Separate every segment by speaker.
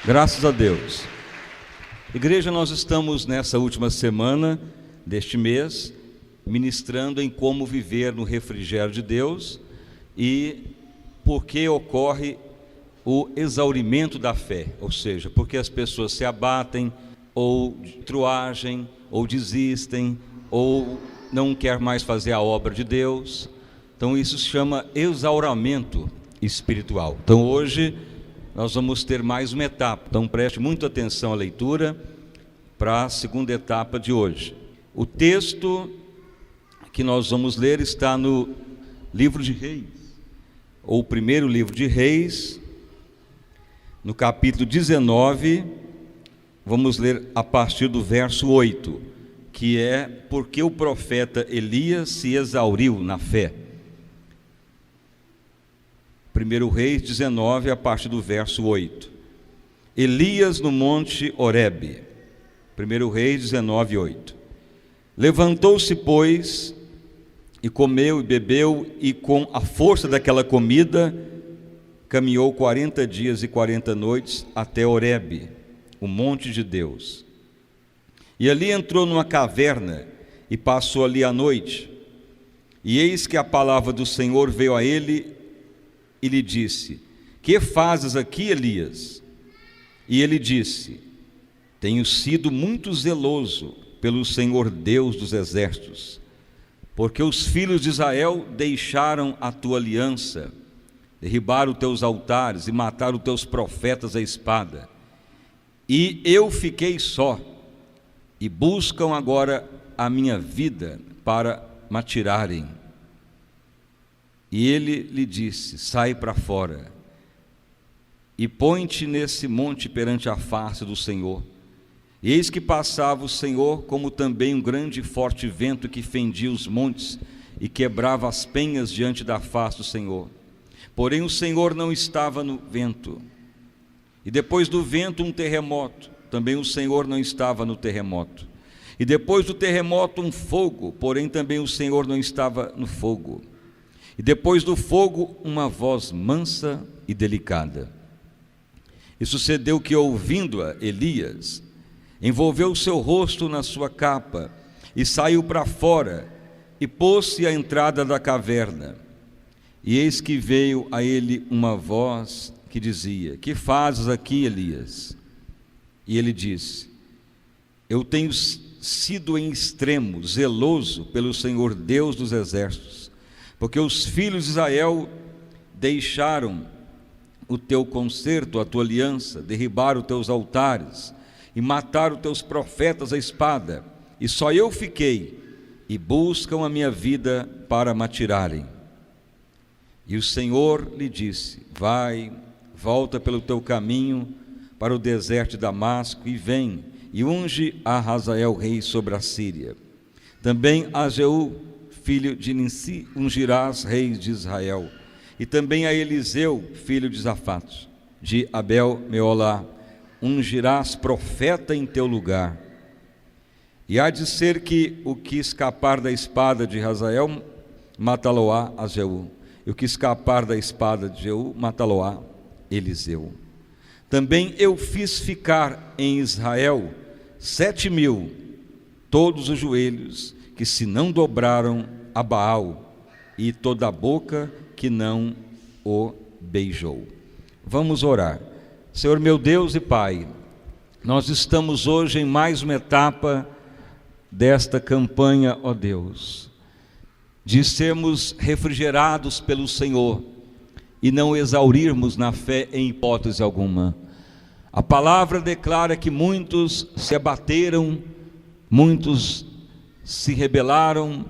Speaker 1: Graças a Deus. Igreja, nós estamos nessa última semana deste mês ministrando em como viver no refrigério de Deus e por que ocorre o exaurimento da fé, ou seja, porque as pessoas se abatem ou truagem ou desistem ou não quer mais fazer a obra de Deus. Então isso se chama exauramento espiritual. Então hoje nós vamos ter mais uma etapa, então preste muita atenção à leitura para a segunda etapa de hoje. O texto que nós vamos ler está no livro de Reis, ou o primeiro livro de Reis, no capítulo 19, vamos ler a partir do verso 8, que é porque o profeta Elias se exauriu na fé. 1 Reis 19, a partir do verso 8. Elias no monte Horebe. 1 Reis 19, 8. Levantou-se, pois, e comeu e bebeu, e com a força daquela comida, caminhou 40 dias e 40 noites até Horebe, o monte de Deus. E ali entrou numa caverna, e passou ali a noite. E eis que a palavra do Senhor veio a ele, e lhe disse: que fazes aqui, Elias? E ele disse: tenho sido muito zeloso pelo Senhor Deus dos exércitos, porque os filhos de Israel deixaram a tua aliança, derribaram os teus altares e mataram os teus profetas à espada. E eu fiquei só, e buscam agora a minha vida para me atirarem. E ele lhe disse: sai para fora, e põe-te nesse monte perante a face do Senhor. E eis que passava o Senhor, como também um grande e forte vento que fendia os montes e quebrava as penhas diante da face do Senhor. Porém o Senhor não estava no vento. E depois do vento um terremoto, também o Senhor não estava no terremoto. E depois do terremoto um fogo, porém também o Senhor não estava no fogo. E depois do fogo, uma voz mansa e delicada. E sucedeu que, ouvindo-a, Elias envolveu o seu rosto na sua capa e saiu para fora e pôs-se à entrada da caverna. E eis que veio a ele uma voz que dizia: que fazes aqui, Elias? E ele disse: eu tenho sido em extremo zeloso pelo Senhor Deus dos exércitos, porque os filhos de Israel deixaram o teu concerto, a tua aliança, derribaram os teus altares e mataram os teus profetas à espada, e só eu fiquei, e buscam a minha vida para me atirarem. E o Senhor lhe disse: vai, volta pelo teu caminho para o deserto de Damasco, e vem, e unge a Hazael rei sobre a Síria. Também a Jeú, filho de Nissi, ungirás reis de Israel, e também a Eliseu, filho de Safate, de Abel-Meolá, ungirás profeta em teu lugar. E há de ser que o que escapar da espada de Hazael, matá-lo-á a Jeú, e o que escapar da espada de Jeú, matá-lo-á Eliseu. Também eu fiz ficar em Israel 7.000, todos os joelhos que se não dobraram a Baal, e toda a boca que não o beijou. Vamos orar. Senhor meu Deus e Pai, nós estamos hoje em mais uma etapa desta campanha, ó Deus, de sermos refrigerados pelo Senhor e não exaurirmos na fé em hipótese alguma. A palavra declara que muitos se abateram, muitos se rebelaram,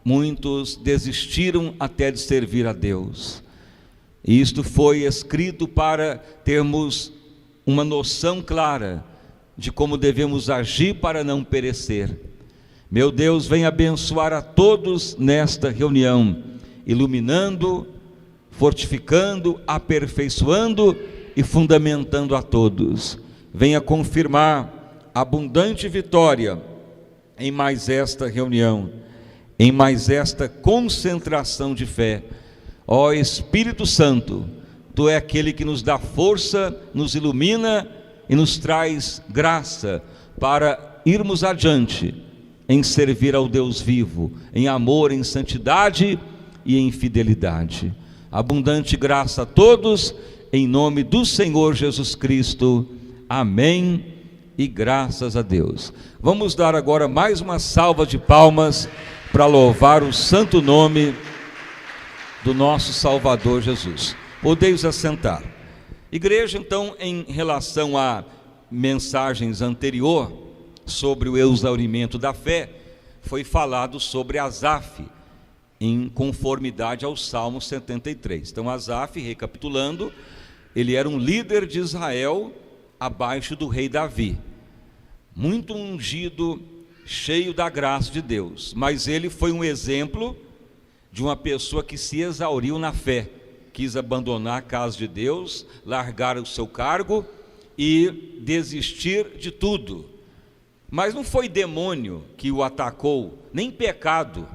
Speaker 1: muitos desistiram até de servir a Deus. E isto foi escrito para termos uma noção clara de como devemos agir para não perecer. Meu Deus, vem abençoar a todos nesta reunião, iluminando, fortificando, aperfeiçoando e fundamentando a todos. Venha confirmar abundante vitória em mais esta reunião, em mais esta concentração de fé. Ó Espírito Santo, Tu é aquele que nos dá força, nos ilumina e nos traz graça para irmos adiante em servir ao Deus vivo, em amor, em santidade e em fidelidade. Abundante graça a todos, em nome do Senhor Jesus Cristo. Amém e graças a Deus. Vamos dar agora mais uma salva de palmas para louvar o santo nome do nosso Salvador Jesus. Podeis assentar. Igreja, então, em relação a mensagens anterior sobre o exaurimento da fé, foi falado sobre Asaf, em conformidade ao Salmo 73. Então Asaf, recapitulando, ele era um líder de Israel abaixo do rei Davi, muito ungido, cheio da graça de Deus, mas ele foi um exemplo de uma pessoa que se exauriu na fé, quis abandonar a casa de Deus, largar o seu cargo e desistir de tudo. Mas não foi demônio que o atacou, nem pecado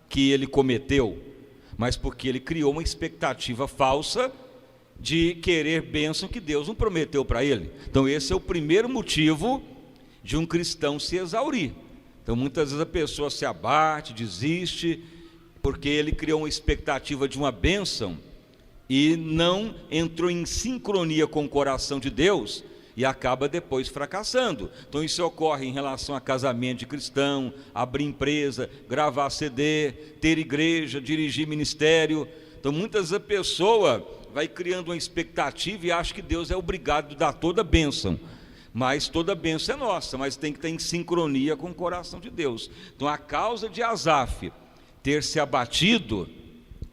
Speaker 1: que ele cometeu, mas porque ele criou uma expectativa falsa de querer bênção que Deus não prometeu para ele. Então esse é o primeiro motivo de um cristão se exaurir. Então muitas vezes a pessoa se abate, desiste, porque ele criou uma expectativa de uma bênção e não entrou em sincronia com o coração de Deus e acaba depois fracassando. Então isso ocorre em relação a casamento de cristão, abrir empresa, gravar CD, ter igreja, dirigir ministério. Então muitas vezes a pessoa vai criando uma expectativa e acha que Deus é obrigado a dar toda a bênção, mas toda a bênção é nossa, mas tem que estar em sincronia com o coração de Deus. Então a causa de Asaf ter se abatido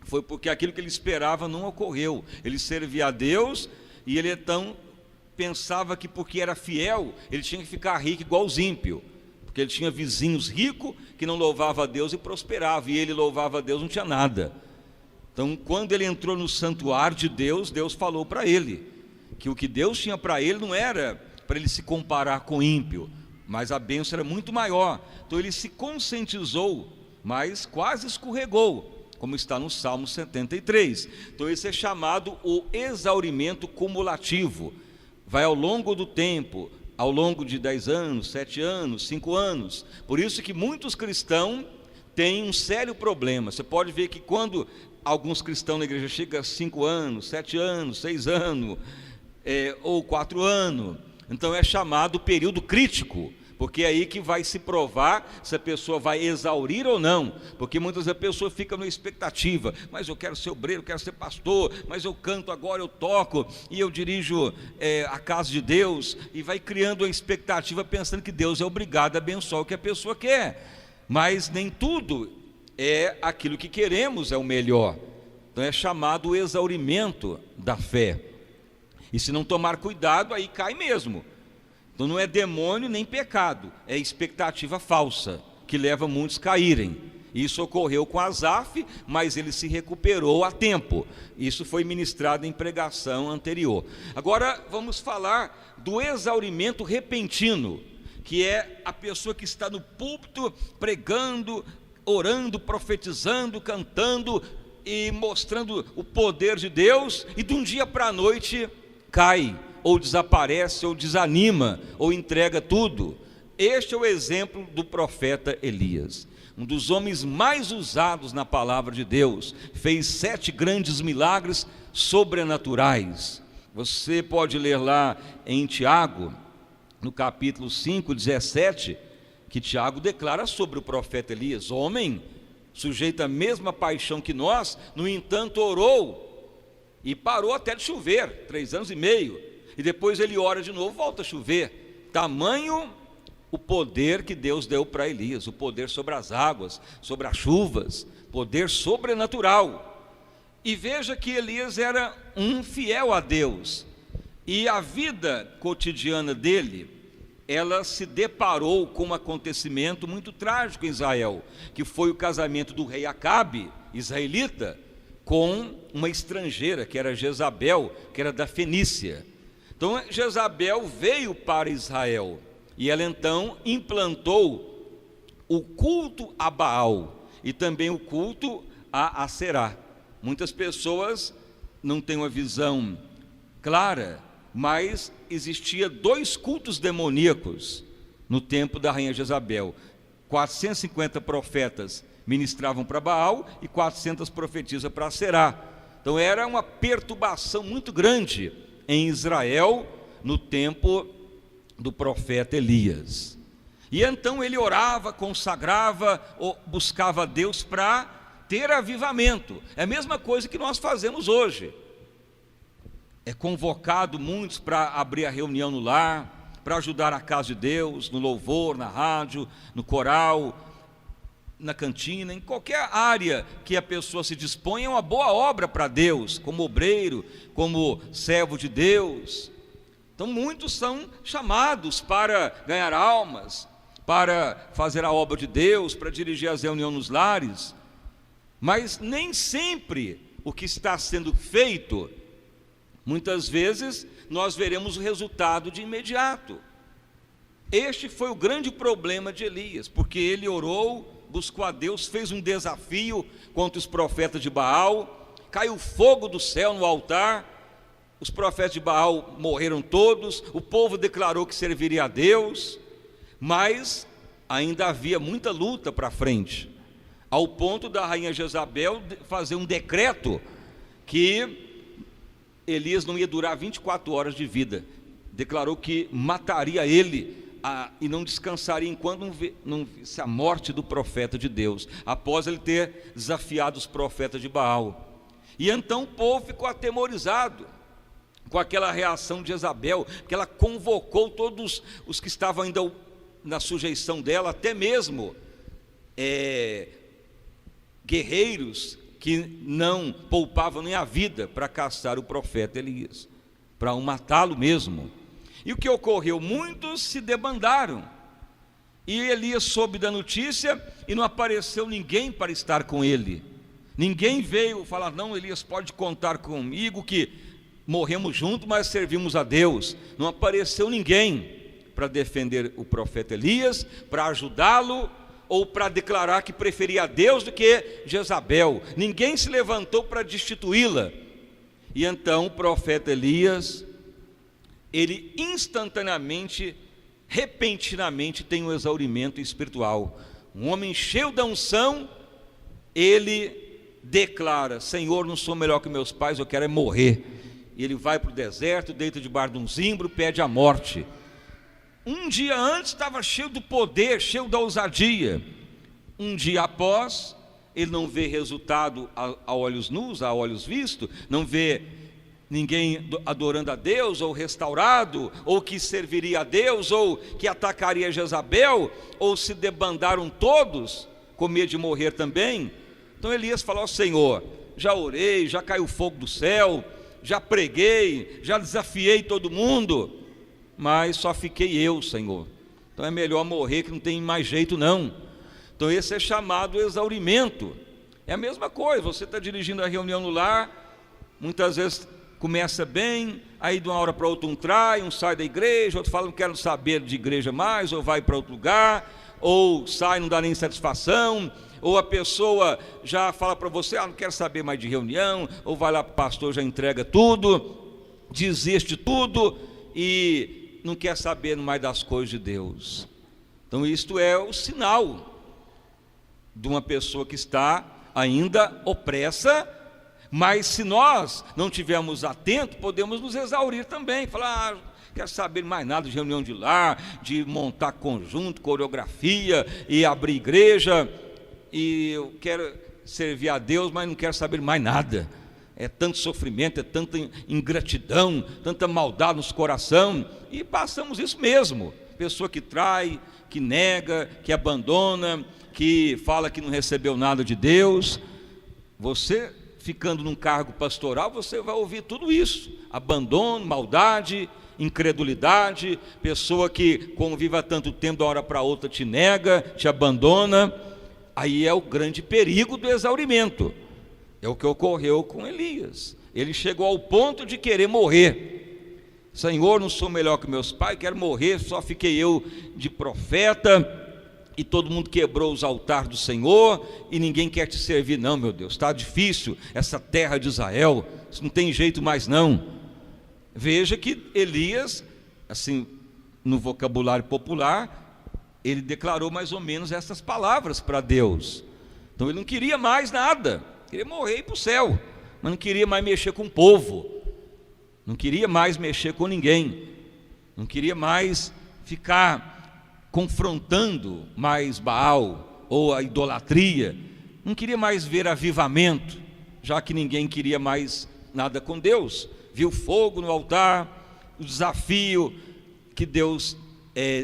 Speaker 1: foi porque aquilo que ele esperava não ocorreu. Ele servia a Deus e ele então pensava que porque era fiel, ele tinha que ficar rico igual os ímpios, porque ele tinha vizinhos ricos que não louvavam a Deus e prosperavam, e ele louvava a Deus, não tinha nada. Então quando ele entrou no santuário de Deus, Deus falou para ele que o que Deus tinha para ele não era para ele se comparar com o ímpio, mas a bênção era muito maior. Então ele se conscientizou, mas quase escorregou, como está no Salmo 73. Então esse é chamado o exaurimento cumulativo. Vai ao longo do tempo, ao longo de 10 anos, 7 anos, 5 anos. Por isso que muitos cristãos têm um sério problema. Você pode ver que quando alguns cristãos na igreja chegam a 5 anos, 7 anos, 6 anos, ou 4 anos, então é chamado período crítico, porque é aí que vai se provar se a pessoa vai exaurir ou não, porque muitas vezes a pessoa fica na expectativa, mas eu quero ser obreiro, eu quero ser pastor, mas eu canto agora, eu toco, e eu dirijo a casa de Deus, e vai criando uma expectativa pensando que Deus é obrigado a abençoar o que a pessoa quer, mas nem tudo é aquilo que queremos, é o melhor. Então é chamado o exaurimento da fé, e se não tomar cuidado, aí cai mesmo. Então não é demônio nem pecado, é expectativa falsa, que leva muitos a caírem. Isso ocorreu com Asaf, mas ele se recuperou a tempo. Isso foi ministrado em pregação anterior. Agora vamos falar do exaurimento repentino, que é a pessoa que está no púlpito pregando, orando, profetizando, cantando e mostrando o poder de Deus, e de um dia para a noite cai, ou desaparece, ou desanima, ou entrega tudo. Este é o exemplo do profeta Elias, um dos homens mais usados na palavra de Deus. Fez 7 grandes milagres sobrenaturais. Você pode ler lá em Tiago, no capítulo 5, 17, que Tiago declara sobre o profeta Elias: homem sujeito à mesma paixão que nós, no entanto orou, e parou até de chover, 3 anos e meio, e depois ele ora de novo, volta a chover. Tamanho o poder que Deus deu para Elias, o poder sobre as águas, sobre as chuvas, poder sobrenatural. E veja que Elias era um fiel a Deus, e a vida cotidiana dele, ela se deparou com um acontecimento muito trágico em Israel, que foi o casamento do rei Acabe, israelita, com uma estrangeira, que era Jezabel, que era da Fenícia. Então Jezabel veio para Israel, e ela então implantou o culto a Baal, e também o culto a Aserá. Muitas pessoas não têm uma visão clara mas existia 2 cultos demoníacos no tempo da rainha Jezabel. 450 profetas ministravam para Baal e 400 profetisas para Aserá. Então era uma perturbação muito grande em Israel no tempo do profeta Elias. E então ele orava, consagrava, buscava Deus para ter avivamento. É a mesma coisa que nós fazemos hoje. É convocado muitos para abrir a reunião no lar, para ajudar a casa de Deus, no louvor, na rádio, no coral, na cantina, em qualquer área que a pessoa se dispõe, é uma boa obra para Deus, como obreiro, como servo de Deus. Então muitos são chamados para ganhar almas, para fazer a obra de Deus, para dirigir as reuniões nos lares, mas nem sempre o que está sendo feito, muitas vezes nós veremos o resultado de imediato. Este foi o grande problema de Elias, porque ele orou, buscou a Deus, fez um desafio contra os profetas de Baal, caiu fogo do céu no altar, os profetas de Baal morreram todos, o povo declarou que serviria a Deus, mas ainda havia muita luta para frente, ao ponto da rainha Jezabel fazer um decreto que Elias não ia durar 24 horas de vida, declarou que mataria ele e não descansaria enquanto não visse a morte do profeta de Deus, após ele ter desafiado os profetas de Baal. E então o povo ficou atemorizado com aquela reação de Jezabel, que ela convocou todos os que estavam ainda na sujeição dela, até mesmo guerreiros que não poupavam nem a vida para caçar o profeta Elias, para matá-lo mesmo. E o que ocorreu? Muitos se debandaram, e Elias soube da notícia e não apareceu ninguém para estar com ele. Ninguém veio falar: não, Elias pode contar comigo, que morremos juntos, mas servimos a Deus. Não apareceu ninguém para defender o profeta Elias, para ajudá-lo, ou para declarar que preferia a Deus do que Jezabel. Ninguém se levantou para destituí-la. E então o profeta Elias, ele instantaneamente, repentinamente tem um exaurimento espiritual. Um homem cheio da unção, ele declara: Senhor, não sou melhor que meus pais, eu quero é morrer. E ele vai para o deserto, deita debaixo de um zimbro, pede a morte. Um dia antes estava cheio do poder, cheio da ousadia. Um dia após, ele não vê resultado a olhos nus, a olhos vistos, não vê ninguém adorando a Deus, ou restaurado, ou que serviria a Deus, ou que atacaria Jezabel, ou se debandaram todos, com medo de morrer também. Então Elias falou: Senhor, já orei, já caiu fogo do céu, já preguei, já desafiei todo mundo, mas só fiquei eu, Senhor. Então é melhor morrer, que não tem mais jeito não. Então esse é chamado exaurimento. É a mesma coisa, você está dirigindo a reunião no lar, muitas vezes começa bem, aí de uma hora para outra um trai, um sai da igreja, outro fala: não quero saber de igreja mais, ou vai para outro lugar, ou sai, não dá nem satisfação, ou a pessoa já fala para você: não quero saber mais de reunião, ou vai lá para o pastor, já entrega tudo, desiste tudo e não quer saber mais das coisas de Deus. Então isto é o sinal de uma pessoa que está ainda opressa. Mas se nós não estivermos atentos, podemos nos exaurir também, falar: quero saber mais nada de reunião de lar, de montar conjunto, coreografia e abrir igreja, e eu quero servir a Deus, mas não quero saber mais nada. É tanto sofrimento, é tanta ingratidão, tanta maldade nos corações, e passamos isso mesmo. Pessoa que trai, que nega, que abandona, que fala que não recebeu nada de Deus. Você ficando num cargo pastoral, você vai ouvir tudo isso: abandono, maldade, incredulidade, pessoa que convive há tanto tempo, de uma hora para outra te nega, te abandona. Aí é o grande perigo do exaurimento. É o que ocorreu com Elias. Ele chegou ao ponto de querer morrer. Senhor, não sou melhor que meus pais, quero morrer, só fiquei eu de profeta, e todo mundo quebrou os altares do Senhor, e ninguém quer te servir. Não, meu Deus, está difícil essa terra de Israel, isso não tem jeito mais não. Veja que Elias, assim, no vocabulário popular, ele declarou mais ou menos essas palavras para Deus. Então ele não queria mais nada, queria morrer e ir para o céu, mas não queria mais mexer com o povo, não queria mais mexer com ninguém, não queria mais ficar confrontando mais Baal ou a idolatria, não queria mais ver avivamento, já que ninguém queria mais nada com Deus. Viu fogo no altar, o desafio que Deus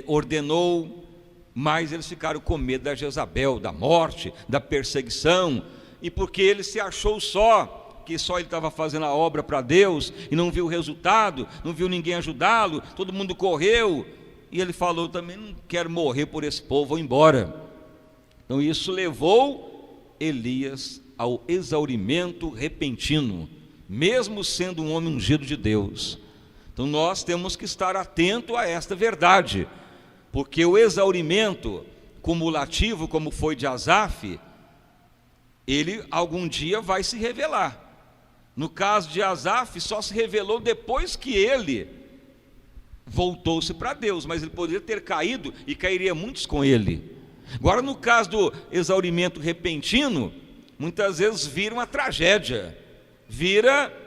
Speaker 1: ordenou, mas eles ficaram com medo da Jezabel, da morte, da perseguição, e porque ele se achou que só ele estava fazendo a obra para Deus, e não viu o resultado, não viu ninguém ajudá-lo, todo mundo correu, e ele falou também: não quero morrer por esse povo, vou embora. Então isso levou Elias ao exaurimento repentino, mesmo sendo um homem ungido de Deus. Então nós temos que estar atento a esta verdade, porque o exaurimento cumulativo, como foi de Asaf, ele algum dia vai se revelar. No caso de Asaf, só se revelou depois que ele voltou-se para Deus, mas ele poderia ter caído e cairia muitos com ele. Agora, no caso do exaurimento repentino, muitas vezes vira uma tragédia, vira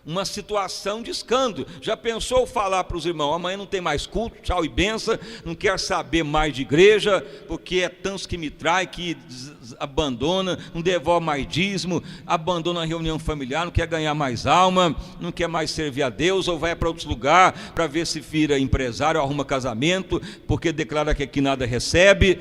Speaker 1: uma situação de escândalo. Já pensou falar para os irmãos: amanhã não tem mais culto, tchau e benção, não quero saber mais de igreja, porque é tantos que me trai, que abandona, não devolve mais dízimo, abandona a reunião familiar, não quer ganhar mais alma, não quer mais servir a Deus, ou vai para outro lugar para ver se vira empresário, arruma casamento, porque declara que aqui nada recebe.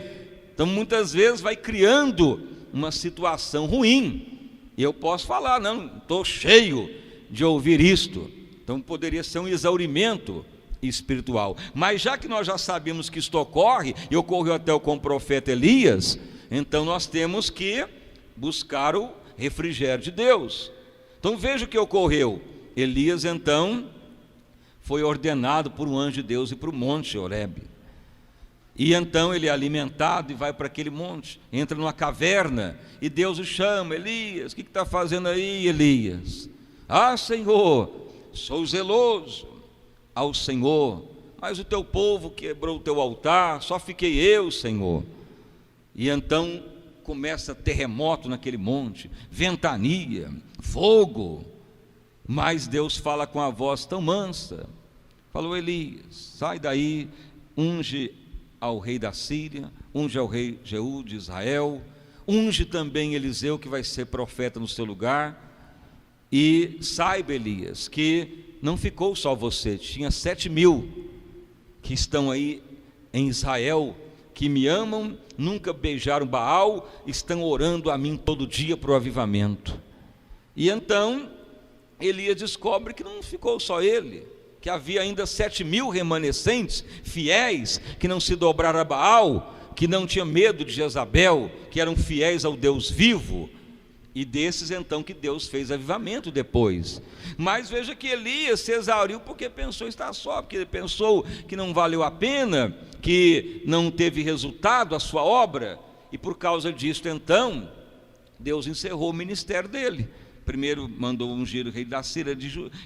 Speaker 1: Então muitas vezes vai criando uma situação ruim, e eu posso falar: não, estou cheio de ouvir isto. Então poderia ser um exaurimento espiritual, mas já que nós já sabemos que isto ocorre, e ocorreu até com o profeta Elias, então nós temos que buscar o refrigério de Deus. Então veja o que ocorreu. Elias então foi ordenado por um anjo de Deus ir para o monte Horebe, e então ele é alimentado e vai para aquele monte, entra numa caverna, e Deus o chama: Elias, o que está fazendo aí, Elias? Ah, Senhor, sou zeloso ao Senhor, mas o teu povo quebrou o teu altar, só fiquei eu, Senhor. E então começa terremoto naquele monte, ventania, fogo, mas Deus fala com a voz tão mansa, falou: Elias, sai daí, unge ao rei da Síria, unge ao rei Jeú de Israel, unge também Eliseu, que vai ser profeta no seu lugar. E saiba, Elias, que não ficou só você, tinha 7.000 que estão aí em Israel, que me amam, nunca beijaram Baal, estão orando a mim todo dia para o avivamento. E então Elias descobre que não ficou só ele, que havia ainda 7.000 remanescentes, fiéis, que não se dobraram a Baal, que não tinham medo de Jezabel, que eram fiéis ao Deus vivo. E desses então que Deus fez avivamento depois. Mas veja que Elias se exauriu porque pensou estar só, porque pensou que não valeu a pena, que não teve resultado a sua obra, e por causa disso então Deus encerrou o ministério dele. Primeiro mandou ungir o rei da Síria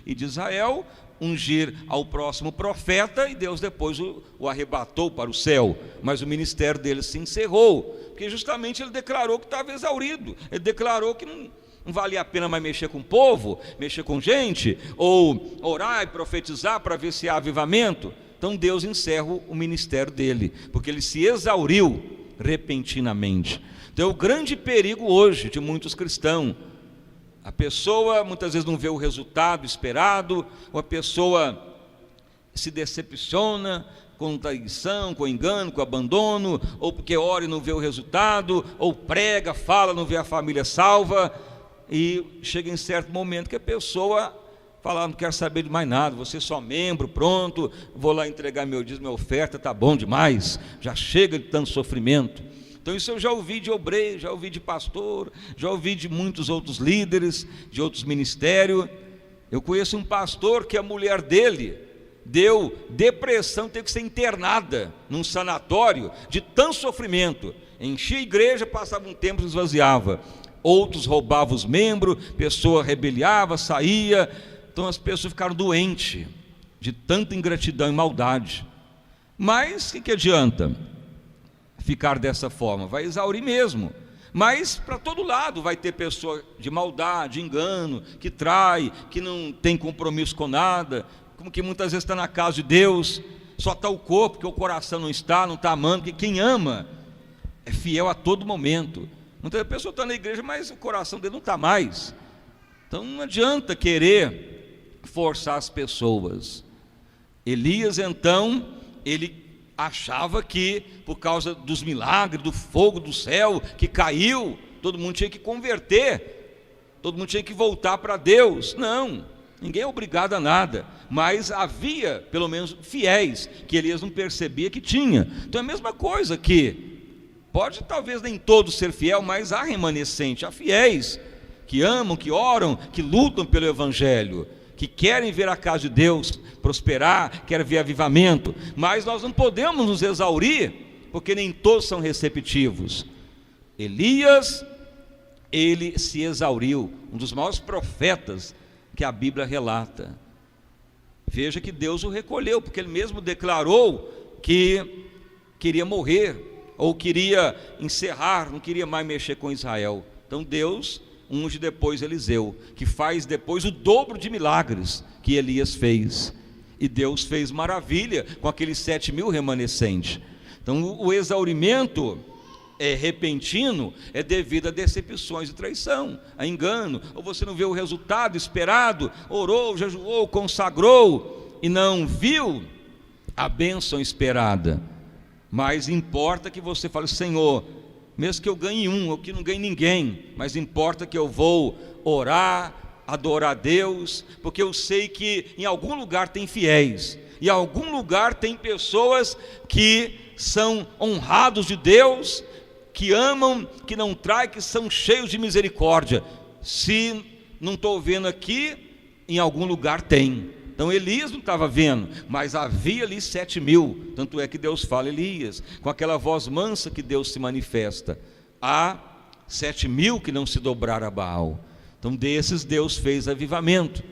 Speaker 1: e de Israel, ungir ao próximo profeta, e Deus depois o arrebatou para o céu, mas o ministério dele se encerrou, porque justamente ele declarou que estava exaurido, ele declarou que não valia a pena mais mexer com o povo, mexer com gente, ou orar e profetizar para ver se há avivamento. Então Deus encerra o ministério dele, porque ele se exauriu repentinamente. Então é o grande perigo hoje de muitos cristãos. A pessoa muitas vezes não vê o resultado esperado, ou a pessoa se decepciona com traição, com engano, com abandono, ou porque ora e não vê o resultado, ou prega, fala, não vê a família salva, e chega em certo momento que a pessoa fala: não quero saber de mais nada, você é só membro, pronto, vou lá entregar meu dízimo, minha oferta, tá bom demais, já chega de tanto sofrimento. Então isso eu já ouvi de obreiro, já ouvi de pastor, já ouvi de muitos outros líderes, de outros ministérios. Eu conheço um pastor que a mulher dele deu depressão, teve que ser internada num sanatório de tanto sofrimento. Enchia a igreja, passava um tempo e esvaziava. Outros roubavam os membros, pessoa rebeliava, saía. Então as pessoas ficaram doentes de tanta ingratidão e maldade. Mas o que adianta ficar dessa forma? Vai exaurir mesmo. Mas para todo lado vai ter pessoa de maldade, engano, que trai, que não tem compromisso com nada, como que muitas vezes está na casa de Deus, só está o corpo, porque o coração não está amando, porque quem ama é fiel a todo momento. Muitas vezes a pessoa está na igreja, mas o coração dele não está mais. Então não adianta querer forçar as pessoas. Elias então, ele achava que por causa dos milagres, do fogo do céu que caiu, todo mundo tinha que converter, todo mundo tinha que voltar para Deus. Não, ninguém é obrigado a nada, mas havia pelo menos fiéis que Elias não percebia que tinha. Então é a mesma coisa, que pode talvez nem todos ser fiel, mas há remanescente, há fiéis que amam, que oram, que lutam pelo evangelho, que querem ver a casa de Deus prosperar, querem ver avivamento. Mas nós não podemos nos exaurir, porque nem todos são receptivos. Elias, ele se exauriu, um dos maiores profetas que a Bíblia relata. Veja que Deus o recolheu, porque ele mesmo declarou que queria morrer, ou queria encerrar, não queria mais mexer com Israel. Então Deus unge depois Eliseu, que faz depois o dobro de milagres que Elias fez. E Deus fez maravilha com aqueles 7.000 remanescentes. Então o exaurimento repentino é devido a decepções e traição, a engano, ou você não vê o resultado esperado, orou, jejuou, consagrou e não viu a bênção esperada. Mas importa que você fale: Senhor, mesmo que eu ganhe um, ou que não ganhe ninguém, mas importa que eu vou orar, adorar a Deus, porque eu sei que em algum lugar tem fiéis, e em algum lugar tem pessoas que são honrados de Deus, que amam, que não traem, que são cheios de misericórdia. Se não estou vendo aqui, em algum lugar tem. Então Elias não estava vendo, mas havia ali 7.000, tanto é que Deus fala: Elias, com aquela voz mansa que Deus se manifesta, há 7.000 que não se dobraram a Baal. Então desses Deus fez avivamento.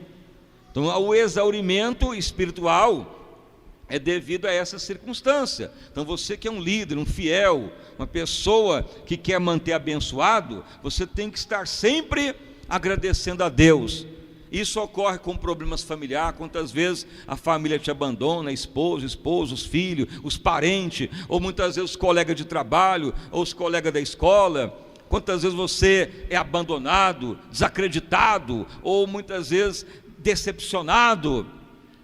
Speaker 1: Então o exaurimento espiritual é devido a essa circunstância. Então você que é um líder, um fiel, uma pessoa que quer manter abençoado, você tem que estar sempre agradecendo a Deus. Isso ocorre com problemas familiares. Quantas vezes a família te abandona, a esposa, os filhos, os parentes, ou muitas vezes os colegas de trabalho, ou os colegas da escola. Quantas vezes você é abandonado, desacreditado, ou muitas vezes decepcionado,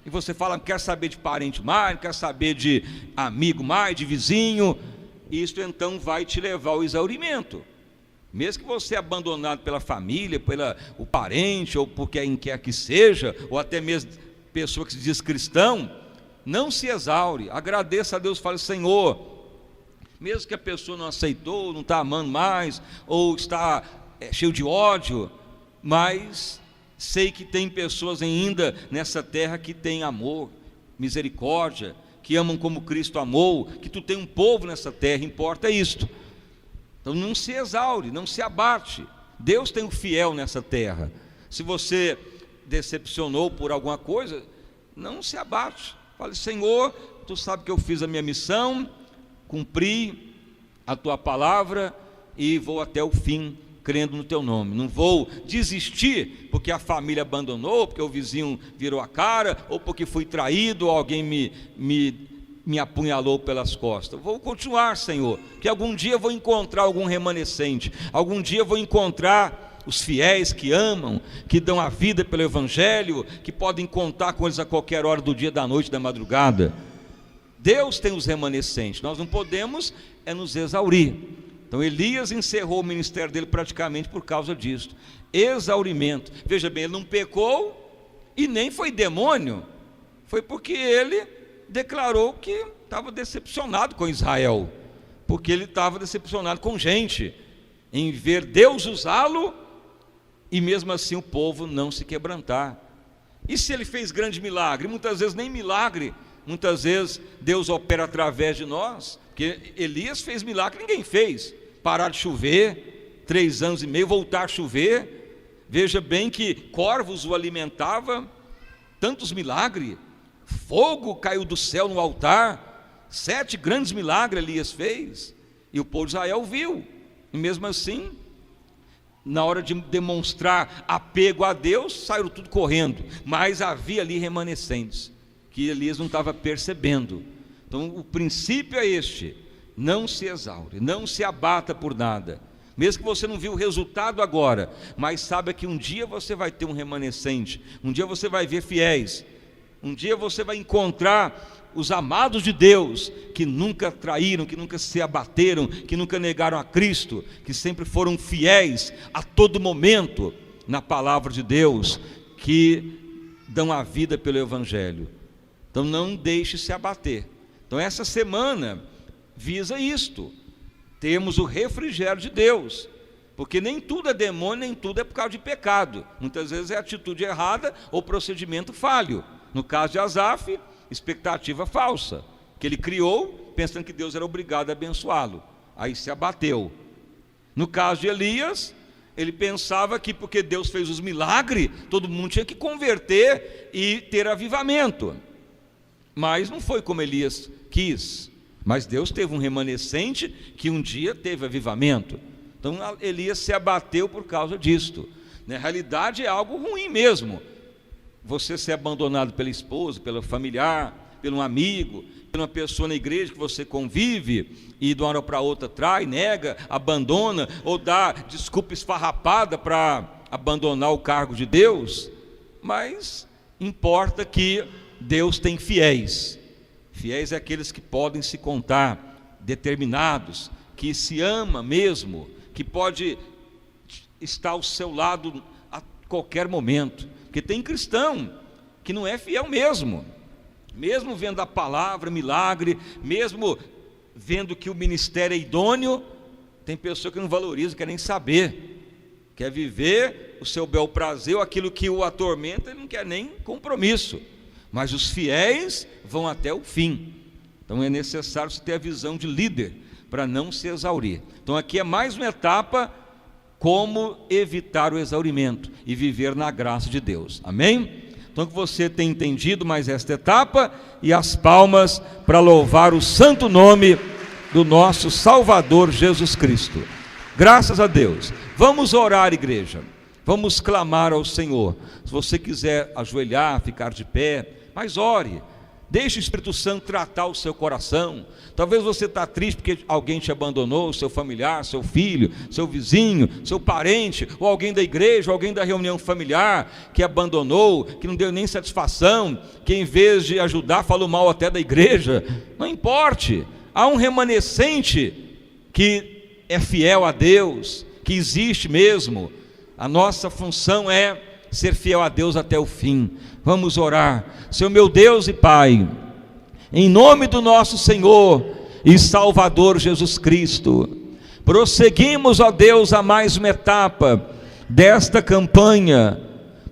Speaker 1: e você fala: não quer saber de parente mais, não quer saber de amigo mais, de vizinho. Isso então vai te levar ao exaurimento. Mesmo que você é abandonado pela família, o parente, ou por quem quer que seja, ou até mesmo pessoa que se diz cristão, não se exaure, agradeça a Deus, fale: Senhor, mesmo que a pessoa não aceitou, não está amando mais, ou está cheio de ódio, mas sei que tem pessoas ainda nessa terra que têm amor, misericórdia, que amam como Cristo amou, que tu tem um povo nessa terra, importa isto. Então não se exaure, não se abate. Deus tem um fiel nessa terra. Se você decepcionou por alguma coisa, não se abate. Fale: Senhor, tu sabe que eu fiz a minha missão, cumpri a tua palavra e vou até o fim, crendo no teu nome. Não vou desistir porque a família abandonou, porque o vizinho virou a cara, ou porque fui traído, ou alguém me apunhalou pelas costas. Vou continuar, Senhor, que algum dia vou encontrar algum remanescente, algum dia vou encontrar os fiéis que amam, que dão a vida pelo evangelho, que podem contar com eles a qualquer hora do dia, da noite, da madrugada. Deus tem os remanescentes, nós não podemos nos exaurir. Então Elias encerrou o ministério dele praticamente por causa disso, exaurimento. Veja bem, ele não pecou e nem foi demônio, foi porque ele declarou que estava decepcionado com Israel, porque ele estava decepcionado com gente, em ver Deus usá-lo e mesmo assim o povo não se quebrantar. E se ele fez grande milagre? Muitas vezes nem milagre, muitas vezes Deus opera através de nós, porque Elias fez milagre que ninguém fez. Parar de chover, 3 anos e meio, voltar a chover. Veja bem que corvos o alimentavam, tantos milagres, fogo caiu do céu no altar, 7 grandes milagres Elias fez, e o povo de Israel viu, e mesmo assim, na hora de demonstrar apego a Deus, saíram tudo correndo, mas havia ali remanescentes, que Elias não estava percebendo. Então o princípio é este: não se exaure, não se abata por nada, mesmo que você não viu o resultado agora, mas saiba que um dia você vai ter um remanescente, um dia você vai ver fiéis, um dia você vai encontrar os amados de Deus, que nunca traíram, que nunca se abateram, que nunca negaram a Cristo, que sempre foram fiéis a todo momento na palavra de Deus, que dão a vida pelo Evangelho. Então não deixe se abater. Então essa semana visa isto, temos o refrigério de Deus, porque nem tudo é demônio, nem tudo é por causa de pecado, muitas vezes é atitude errada ou procedimento falho. No caso de Asaf, expectativa falsa, que ele criou pensando que Deus era obrigado a abençoá-lo, aí se abateu. No caso de Elias, ele pensava que porque Deus fez os milagres, todo mundo tinha que converter e ter avivamento, mas não foi como Elias quis. Mas Deus teve um remanescente que um dia teve avivamento. Então Elias se abateu por causa disto. Na realidade é algo ruim mesmo, você ser abandonado pela esposa, pelo familiar, pelo um amigo, por uma pessoa na igreja que você convive, e de uma hora para outra trai, nega, abandona, ou dá desculpa esfarrapada para abandonar o cargo de Deus. Mas importa que Deus tem fiéis. Fiéis é aqueles que podem se contar, determinados, que se ama mesmo, que pode estar ao seu lado a qualquer momento. Porque tem cristão que não é fiel mesmo vendo a palavra, milagre, mesmo vendo que o ministério é idôneo, tem pessoa que não valoriza, não quer nem saber, quer viver o seu bel prazer, ou aquilo que o atormenta, ele não quer nem compromisso. Mas os fiéis vão até o fim. Então é necessário você ter a visão de líder, para não se exaurir. Então aqui é mais uma etapa, como evitar o exaurimento e viver na graça de Deus. Amém? Então que você tenha entendido mais esta etapa, e as palmas para louvar o santo nome do nosso Salvador Jesus Cristo. Graças a Deus. Vamos orar, igreja. Vamos clamar ao Senhor. Se você quiser ajoelhar, ficar de pé, mas ore. Deixe o Espírito Santo tratar o seu coração. Talvez você está triste porque alguém te abandonou, seu familiar, seu filho, seu vizinho, seu parente, ou alguém da igreja, ou alguém da reunião familiar, que abandonou, que não deu nem satisfação, que em vez de ajudar, falou mal até da igreja. Não importe, há um remanescente que é fiel a Deus, que existe mesmo. A nossa função é ser fiel a Deus até o fim. Vamos orar. Senhor meu Deus e Pai, em nome do nosso Senhor e Salvador Jesus Cristo, prosseguimos, ó Deus, a mais uma etapa desta campanha,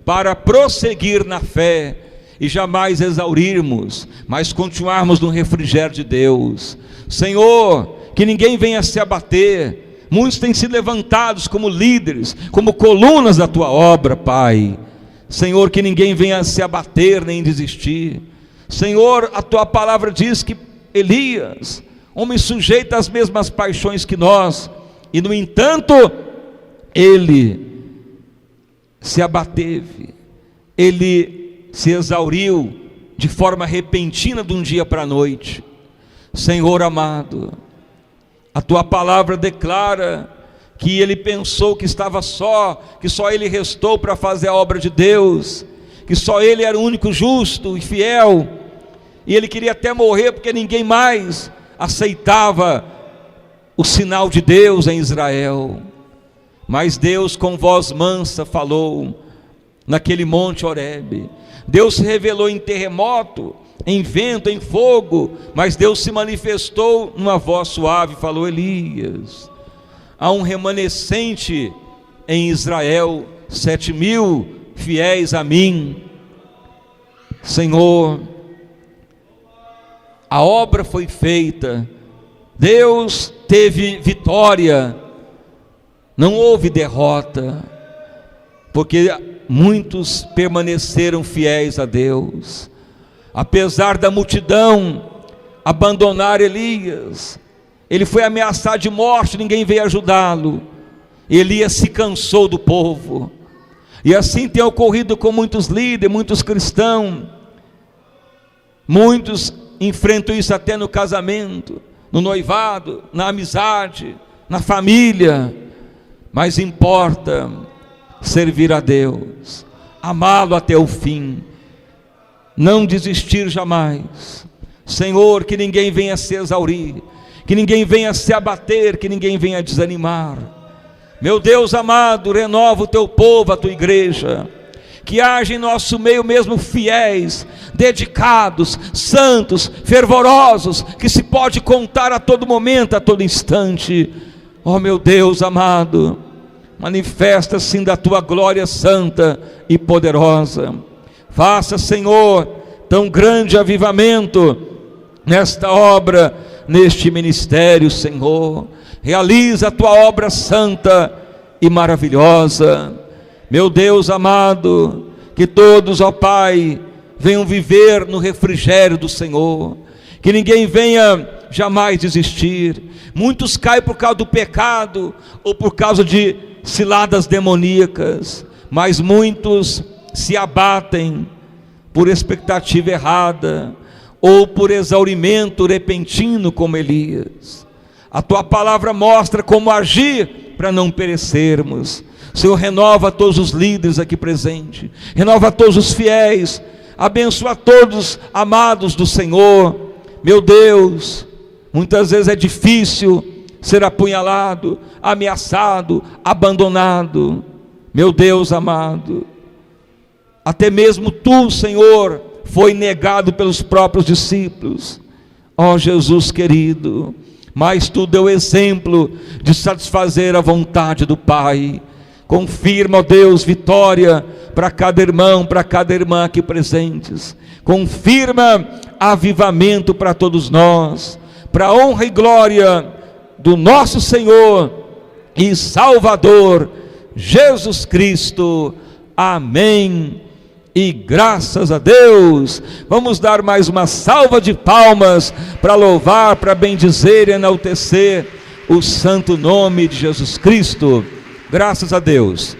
Speaker 1: para prosseguir na fé e jamais exaurirmos, mas continuarmos no refrigério de Deus. Senhor, que ninguém venha se abater. Muitos têm sido levantados como líderes, como colunas da Tua obra, Pai. Senhor, que ninguém venha se abater nem desistir. Senhor, a Tua palavra diz que Elias, homem sujeito às mesmas paixões que nós, e no entanto, ele se abateve, ele se exauriu de forma repentina de um dia para a noite. Senhor amado, a Tua palavra declara que ele pensou que estava só, que só ele restou para fazer a obra de Deus, que só ele era o único justo e fiel, e ele queria até morrer porque ninguém mais aceitava o sinal de Deus em Israel. Mas Deus com voz mansa falou naquele monte Horebe. Deus se revelou em terremoto, em vento, em fogo, mas Deus se manifestou numa voz suave e falou: Elias, há um remanescente em Israel, 7.000 fiéis a mim. Senhor, a obra foi feita, Deus teve vitória, não houve derrota, porque muitos permaneceram fiéis a Deus, apesar da multidão abandonar Elias. Ele foi ameaçado de morte, ninguém veio ajudá-lo. Elias se cansou do povo, e assim tem ocorrido com muitos líderes, muitos cristãos. Muitos enfrentam isso até no casamento, no noivado, na amizade, na família. Mas importa servir a Deus, amá-lo até o fim, não desistir jamais. Senhor, que ninguém venha se exaurir, que ninguém venha se abater, que ninguém venha desanimar. Meu Deus amado, renova o teu povo, a tua igreja, que haja em nosso meio mesmo fiéis, dedicados, santos, fervorosos, que se pode contar a todo momento, a todo instante. Ó meu Deus amado, manifesta sim da tua glória santa e poderosa. Faça, Senhor, tão grande avivamento nesta obra, neste ministério, Senhor. Realiza a tua obra santa e maravilhosa. Meu Deus amado, que todos, ó Pai, venham viver no refrigério do Senhor, que ninguém venha jamais desistir. Muitos caem por causa do pecado, ou por causa de ciladas demoníacas, mas muitos se abatem por expectativa errada, ou por exaurimento repentino como Elias. A tua palavra mostra como agir para não perecermos. Senhor, renova todos os líderes aqui presentes, renova todos os fiéis, abençoa todos amados do Senhor. Meu Deus, muitas vezes é difícil ser apunhalado, ameaçado, abandonado. Meu Deus amado, até mesmo tu, Senhor, foi negado pelos próprios discípulos. Ó Jesus querido, mas tu deu exemplo de satisfazer a vontade do Pai. Confirma, ó Deus, vitória para cada irmão, para cada irmã aqui presentes. Confirma avivamento para todos nós, para a honra e glória do nosso Senhor e Salvador Jesus Cristo. Amém. E graças a Deus. Vamos dar mais uma salva de palmas para louvar, para bendizer e enaltecer o santo nome de Jesus Cristo. Graças a Deus.